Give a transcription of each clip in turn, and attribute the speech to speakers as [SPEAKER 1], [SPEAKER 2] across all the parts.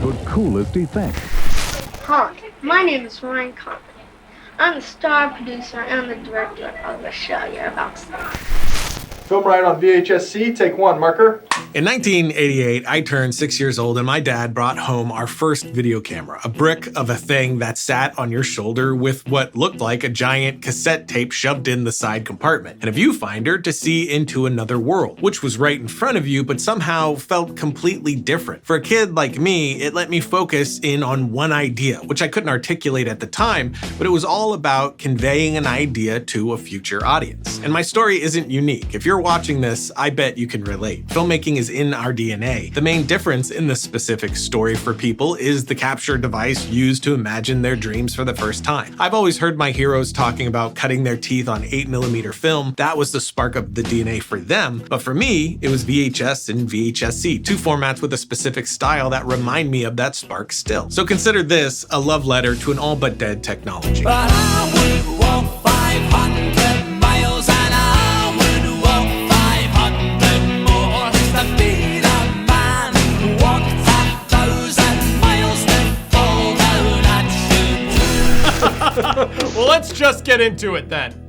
[SPEAKER 1] Hollywood's coolest effects.
[SPEAKER 2] Hi, my name is Ryan Conley. I'm the star producer and the director of the show you're about to see.
[SPEAKER 3] Film Riot on VHS-C, take one, marker.
[SPEAKER 4] In 1988, I turned 6 years old and my dad brought home our first video camera, a brick of a thing that sat on your shoulder with what looked like a giant cassette tape shoved in the side compartment, and a viewfinder to see into another world, which was right in front of you but somehow felt completely different. For a kid like me, it let me focus in on one idea, which I couldn't articulate at the time, but it was all about conveying an idea to a future audience. And my story isn't unique. If you're watching this, I bet you can relate. Filmmaking is in our DNA. The main difference in this specific story for people is the capture device used to imagine their dreams for the first time. I've always heard my heroes talking about cutting their teeth on 8mm film. That was the spark of the DNA for them. But for me, it was VHS and VHS-C, two formats with a specific style that remind me of that spark still. So consider this a love letter to an all but dead technology.
[SPEAKER 5] But I would walk 500 miles and I would walk 500 more to be the man who walked 1,000 miles to fall down at you.
[SPEAKER 6] Well, let's just get into it then.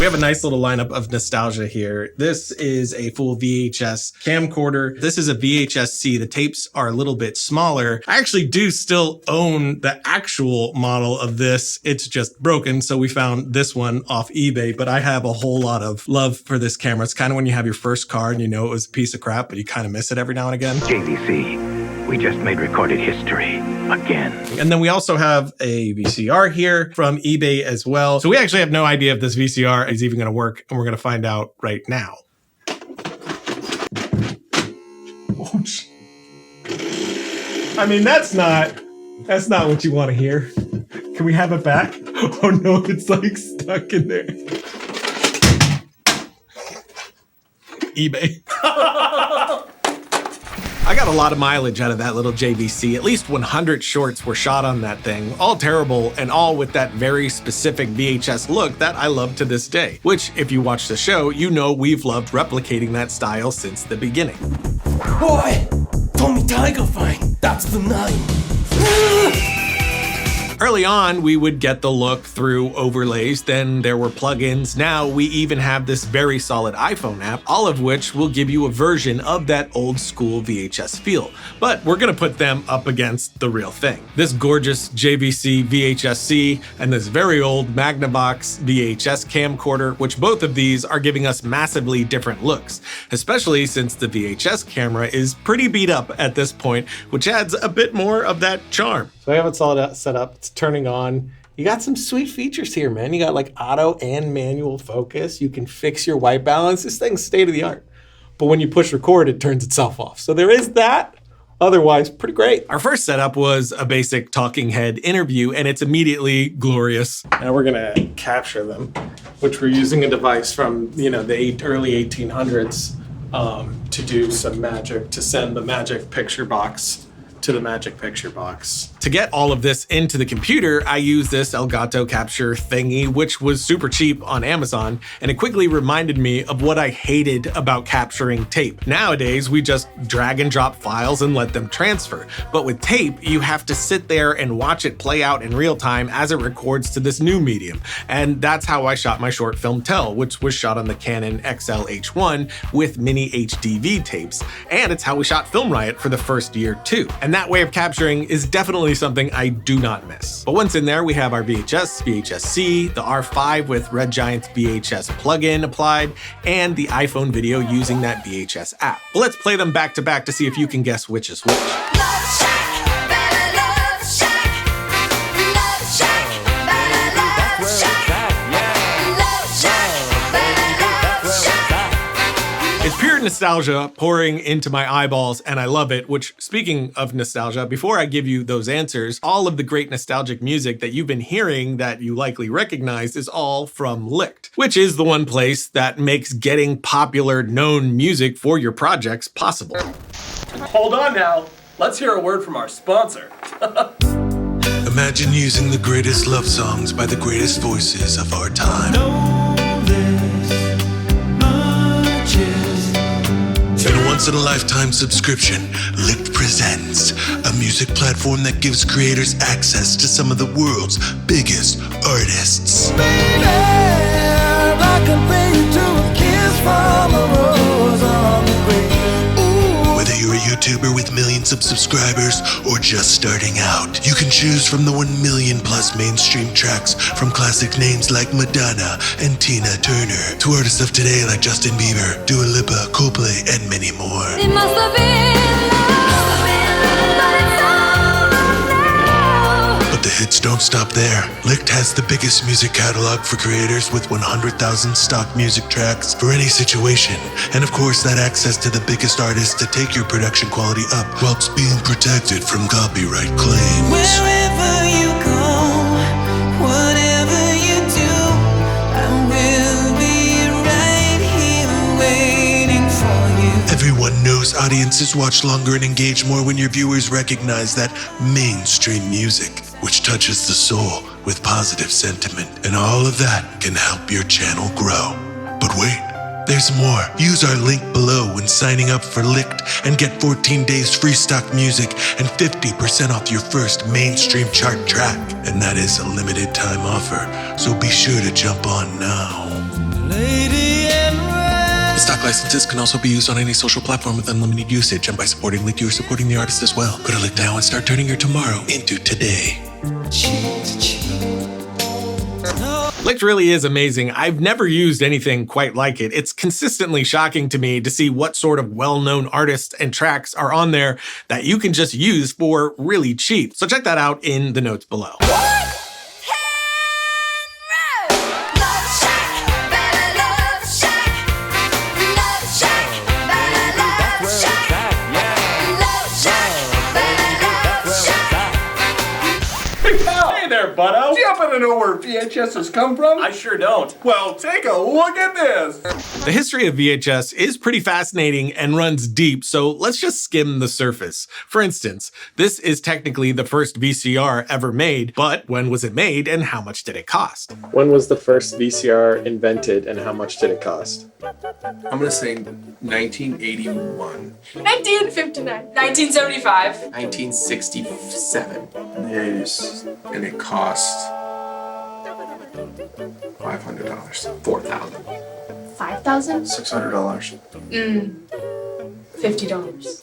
[SPEAKER 4] We have a nice little lineup of nostalgia here. This is a full VHS camcorder. This is a VHS-C. The tapes are a little bit smaller. I actually do still own the actual model of this. It's just broken, so we found this one off eBay, but I have a whole lot of love for this camera. It's kind of when you have your first car and you know it was a piece of crap, but you kind of miss it every now and again.
[SPEAKER 7] JVC, we just made recorded history again.
[SPEAKER 4] And then we also have a VCR here from eBay as well. So we actually have no idea if this VCR is even going to work, and we're going to find out right now. I mean, that's not what you want to hear. Can we have it back? Oh no, it's like stuck in there. eBay. I got a lot of mileage out of that little JVC. At least 100 shorts were shot on that thing, all terrible and all with that very specific VHS look that I love to this day, which if you watch the show, you know we've loved replicating that style since the beginning.
[SPEAKER 5] Boy, Tommy Tiger Fine, that's the name.
[SPEAKER 4] Early on, we would get the look through overlays, then there were plugins. Now we even have this very solid iPhone app, all of which will give you a version of that old school VHS feel. But we're gonna put them up against the real thing. This gorgeous JVC VHS-C and this very old Magnavox VHS camcorder, which both of these are giving us massively different looks, especially since the VHS camera is pretty beat up at this point, which adds a bit more of that charm. So I have it all set up, it's turning on. You got some sweet features here, man. You got like auto and manual focus. You can fix your white balance. This thing's state of the art. But when you push record, it turns itself off. So there is that. Otherwise, pretty great. Our first setup was a basic talking head interview, and it's immediately glorious. Now we're gonna capture them, which we're using a device from, the early 1800s to do some magic, to send the magic picture box to the magic picture box. To get all of this into the computer, I used this Elgato capture thingy, which was super cheap on Amazon, and it quickly reminded me of what I hated about capturing tape. Nowadays, we just drag and drop files and let them transfer. But with tape, you have to sit there and watch it play out in real time as it records to this new medium. And that's how I shot my short film Tell, which was shot on the Canon XL-H1 with mini HDV tapes. And it's how we shot Film Riot for the first year too. And that way of capturing is definitely something I do not miss. But once in there, we have our VHS, VHS-C, the R5 with Red Giant's VHS plugin applied, and the iPhone video using that VHS app. But let's play them back to back to see if you can guess which is which. It's pure nostalgia pouring into my eyeballs, and I love it, which, speaking of nostalgia, before I give you those answers, all of the great nostalgic music that you've been hearing that you likely recognize is all from Licked, which is the one place that makes getting popular, known music for your projects possible.
[SPEAKER 6] Hold on now. Let's hear a word from our sponsor.
[SPEAKER 8] Imagine using the greatest love songs by the greatest voices of our time. In a once-in-a-lifetime subscription, Licked presents a music music platform that gives creators access to some of the world's biggest artists. Whether you're a YouTuber with millions of subscribers or just starting out, you can choose from the 1 million plus mainstream tracks from classic names like Madonna and Tina Turner to artists of today like Justin Bieber, Dua Lipa, Coldplay, and many more.
[SPEAKER 5] It must have been love, but it's over now.
[SPEAKER 8] But the hits don't stop there. Licked has the biggest music catalog for creators with 100,000 stock music tracks for any situation. And of course, that access to the biggest artists to take your production quality up whilst being protected from copyright claims.
[SPEAKER 5] Wherever you go, whatever you do, I will be right here waiting for you.
[SPEAKER 8] Everyone knows audiences watch longer and engage more when your viewers recognize that mainstream music, which touches the soul with positive sentiment. And all of that can help your channel grow. But wait, there's more. Use our link below when signing up for Licked and get 14 days free stock music and 50% off your first mainstream chart track. And that is a limited time offer, so be sure to jump on now. Stock licenses can also be used on any social platform with unlimited usage, and by supporting Licked, you are supporting the artist as well. Go to Licked now and start turning your tomorrow into today.
[SPEAKER 4] Licked really is amazing. I've never used anything quite like it. It's consistently shocking to me to see what sort of well-known artists and tracks are on there that you can just use for really cheap. So check that out in the notes below.
[SPEAKER 6] Hey there, Butto.
[SPEAKER 3] Do you happen to know where VHS has come from?
[SPEAKER 6] I sure don't.
[SPEAKER 3] Well, take a look at this.
[SPEAKER 4] The history of VHS is pretty fascinating and runs deep, so let's just skim the surface. For instance, this is technically the first VCR ever made, but when was it made and how much did it cost?
[SPEAKER 1] When was the first VCR invented and how much did it cost?
[SPEAKER 9] I'm gonna say 1981.
[SPEAKER 10] 1959. 1975.
[SPEAKER 9] 1967. Yes. And it cost $500. 4,000.
[SPEAKER 10] 5,000?
[SPEAKER 9] $600.
[SPEAKER 10] $50.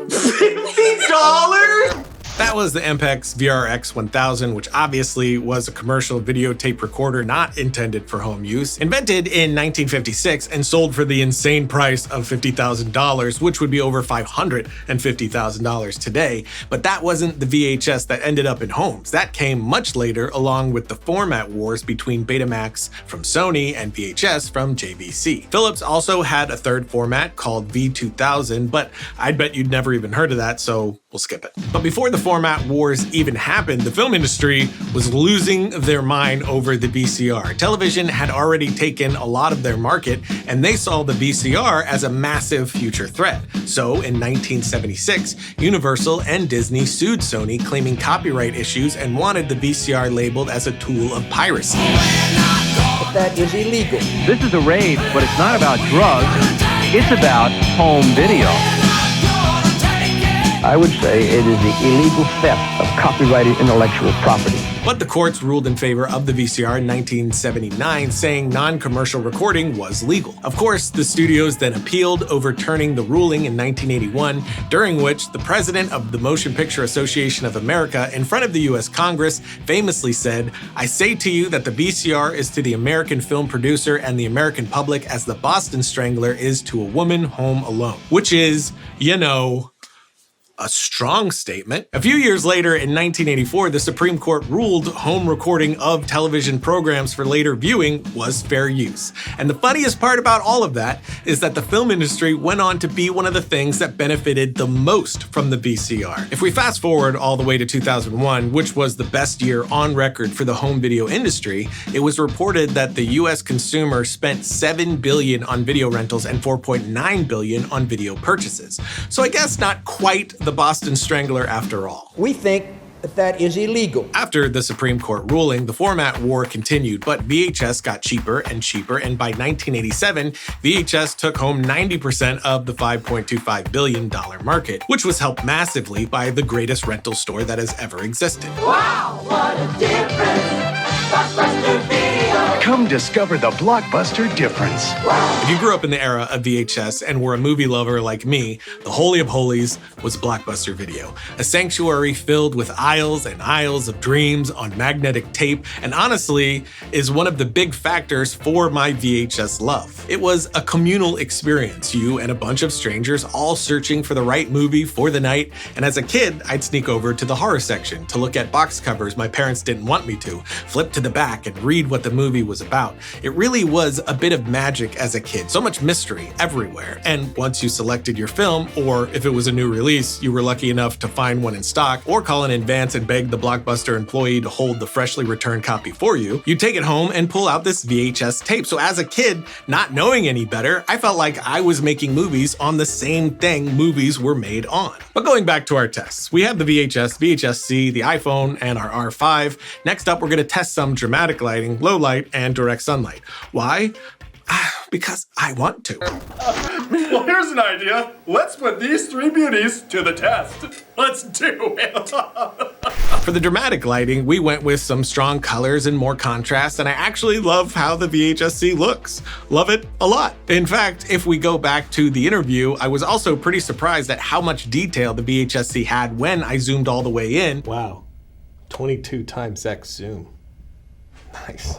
[SPEAKER 4] $50? That was the MPEX VRX 1000, which obviously was a commercial videotape recorder not intended for home use, invented in 1956 and sold for the insane price of $50,000, which would be over $550,000 today. But that wasn't the VHS that ended up in homes. That came much later, along with the format wars between Betamax from Sony and VHS from JVC. Philips also had a third format called V2000, but I'd bet you'd never even heard of that, so we'll skip it. But before the format wars even happened, the film industry was losing their mind over the VCR. Television had already taken a lot of their market, and they saw the VCR as a massive future threat. So in 1976, Universal and Disney sued Sony, claiming copyright issues and wanted the VCR labeled as a tool of piracy.
[SPEAKER 11] But that is illegal.
[SPEAKER 7] This is a rave, but it's not about drugs. It's about home video. I would say it is the illegal theft of copyrighted intellectual property.
[SPEAKER 4] But the courts ruled in favor of the VCR in 1979, saying non-commercial recording was legal. Of course, the studios then appealed, overturning the ruling in 1981, during which the president of the Motion Picture Association of America, in front of the US Congress, famously said, "I say to you that the VCR is to the American film producer and the American public as the Boston Strangler is to a woman home alone." Which is, you know, a strong statement. A few years later, in 1984, the Supreme Court ruled home recording of television programs for later viewing was fair use. And the funniest part about all of that is that the film industry went on to be one of the things that benefited the most from the VCR. If we fast forward all the way to 2001, which was the best year on record for the home video industry, it was reported that the US consumer spent $7 billion on video rentals and $4.9 billion on video purchases. So I guess not quite the Boston Strangler after all.
[SPEAKER 11] We think but that is illegal.
[SPEAKER 4] After the Supreme Court ruling, the format war continued, but VHS got cheaper and cheaper, and by 1987, VHS took home 90% of the $5.25 billion market, which was helped massively by the greatest rental store that has ever existed.
[SPEAKER 5] Wow, what a difference! Blockbuster Video!
[SPEAKER 12] Come discover the Blockbuster difference.
[SPEAKER 4] If you grew up in the era of VHS and were a movie lover like me, the holy of holies was Blockbuster Video, a sanctuary filled with aisles and aisles of dreams on magnetic tape, and honestly is one of the big factors for my VHS love. It was a communal experience, you and a bunch of strangers all searching for the right movie for the night, and as a kid, I'd sneak over to the horror section to look at box covers my parents didn't want me to, flip to the back and read what the movie was about. It really was a bit of magic as a kid, so much mystery everywhere. And once you selected your film, or if it was a new release, you were lucky enough to find one in stock, or call in advance and beg the Blockbuster employee to hold the freshly returned copy for you, you'd take it home and pull out this VHS tape. So as a kid, not knowing any better, I felt like I was making movies on the same thing movies were made on. But going back to our tests, we have the VHS, VHS-C, the iPhone, and our R5. Next up, we're going to test some dramatic lighting, low light, and direct sunlight. Why? Because I want to.
[SPEAKER 6] Well, here's an idea. Let's put these three beauties to the test. Let's do it.
[SPEAKER 4] For the dramatic lighting, we went with some strong colors and more contrast, and I actually love how the VHS-C looks. Love it a lot. In fact, if we go back to the interview, I was also pretty surprised at how much detail the VHS-C had when I zoomed all the way in.
[SPEAKER 1] Wow, 22 times X zoom. Nice.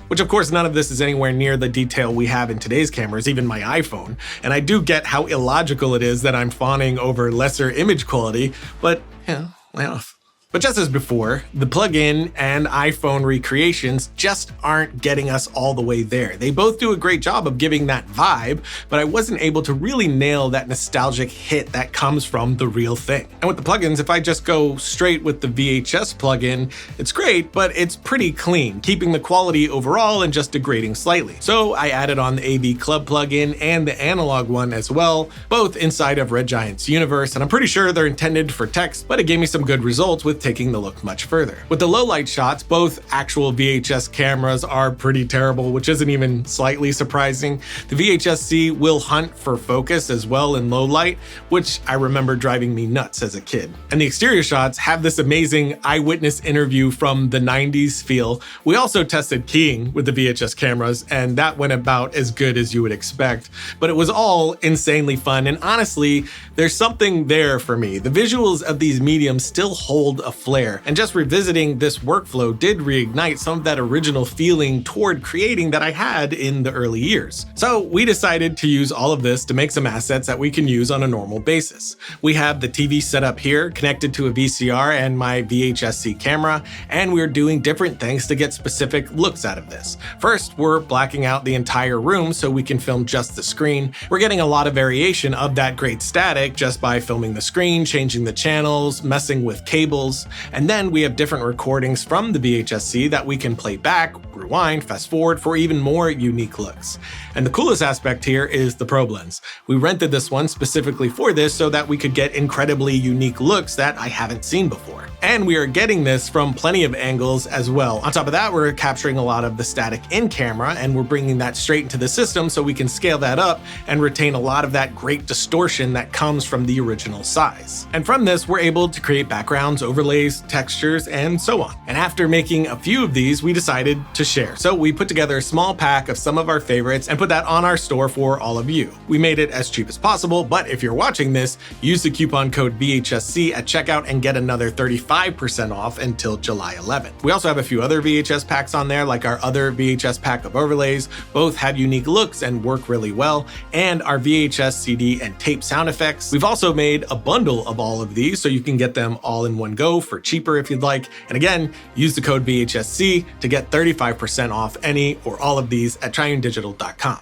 [SPEAKER 4] Which of course none of this is anywhere near the detail we have in today's cameras, even my iPhone. And I do get how illogical it is that I'm fawning over lesser image quality, but yeah, lay off. But just as before, the plug-in and iPhone recreations just aren't getting us all the way there. They both do a great job of giving that vibe, but I wasn't able to really nail that nostalgic hit that comes from the real thing. And with the plugins, if I just go straight with the VHS plugin, it's great, but it's pretty clean, keeping the quality overall and just degrading slightly. So I added on the AV Club plugin and the analog one as well, both inside of Red Giant's universe, and I'm pretty sure they're intended for text, but it gave me some good results with taking the look much further. With the low light shots, both actual VHS cameras are pretty terrible, which isn't even slightly surprising. The VHS-C will hunt for focus as well in low light, which I remember driving me nuts as a kid. And the exterior shots have this amazing eyewitness interview from the 90s feel. We also tested keying with the VHS cameras, and that went about as good as you would expect, but it was all insanely fun, and honestly, there's something there for me. The visuals of these mediums still hold a flair, and just revisiting this workflow did reignite some of that original feeling toward creating that I had in the early years. So we decided to use all of this to make some assets that we can use on a normal basis. We have the TV set up here, connected to a VCR and my VHS-C camera, and we're doing different things to get specific looks out of this. First, we're blacking out the entire room so we can film just the screen. We're getting a lot of variation of that great static just by filming the screen, changing the channels, messing with cables, and then we have different recordings from the VHS-C that we can play back, rewind, fast forward for even more unique looks. And the coolest aspect here is the probe lens. We rented this one specifically for this so that we could get incredibly unique looks that I haven't seen before. And we are getting this from plenty of angles as well. On top of that, we're capturing a lot of the static in camera, and we're bringing that straight into the system so we can scale that up and retain a lot of that great distortion that comes from the original size. And from this, we're able to create backgrounds, overlays, textures, and so on. And after making a few of these, we decided to share. So we put together a small pack of some of our favorites and put that on our store for all of you. We made it as cheap as possible, but if you're watching this, use the coupon code VHSC at checkout and get another 35% off until July 11th. We also have a few other VHS packs on there, like our other VHS pack of overlays. Both have unique looks and work really well, and our VHS, CD, and tape sound effects. We've also made a bundle of all of these so you can get them all in one go for cheaper if you'd like. And again, use the code VHSC to get 35% off any or all of these at triunedigital.com.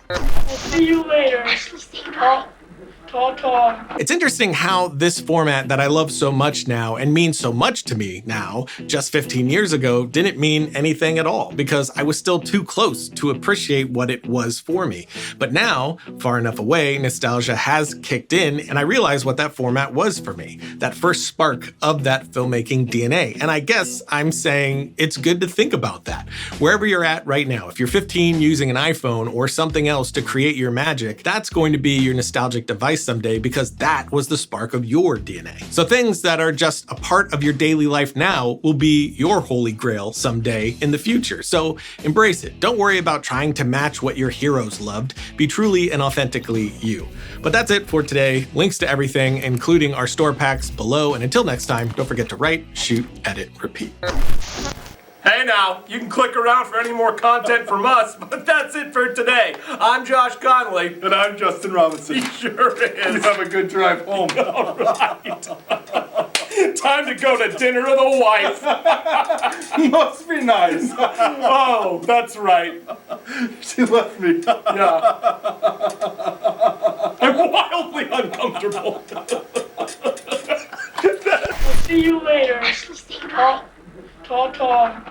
[SPEAKER 2] See you later.
[SPEAKER 10] Oh,
[SPEAKER 2] Ta-ta.
[SPEAKER 4] It's interesting how this format that I love so much now and means so much to me now, just 15 years ago, didn't mean anything at all because I was still too close to appreciate what it was for me. But now, far enough away, nostalgia has kicked in and I realize what that format was for me. That first spark of that filmmaking DNA. And I guess I'm saying it's good to think about that. Wherever you're at right now, if you're 15 using an iPhone or something else to create your magic, that's going to be your nostalgic device someday because that was the spark of your DNA. So things that are just a part of your daily life now will be your holy grail someday in the future. So embrace it. Don't worry about trying to match what your heroes loved. Be truly and authentically you. But that's it for today. Links to everything, including our store packs below. And until next time, don't forget to write, shoot, edit, repeat.
[SPEAKER 6] Hey now, you can click around for any more content from us, but that's it for today. I'm Josh Connolly.
[SPEAKER 3] And I'm Justin Robinson.
[SPEAKER 6] He sure is.
[SPEAKER 3] You have a good drive home.
[SPEAKER 6] All right. Time to go to dinner with a wife.
[SPEAKER 3] Must be nice.
[SPEAKER 6] Oh, that's right.
[SPEAKER 3] She left me.
[SPEAKER 6] Yeah. I'm wildly uncomfortable.
[SPEAKER 2] See you later. Ta-ta.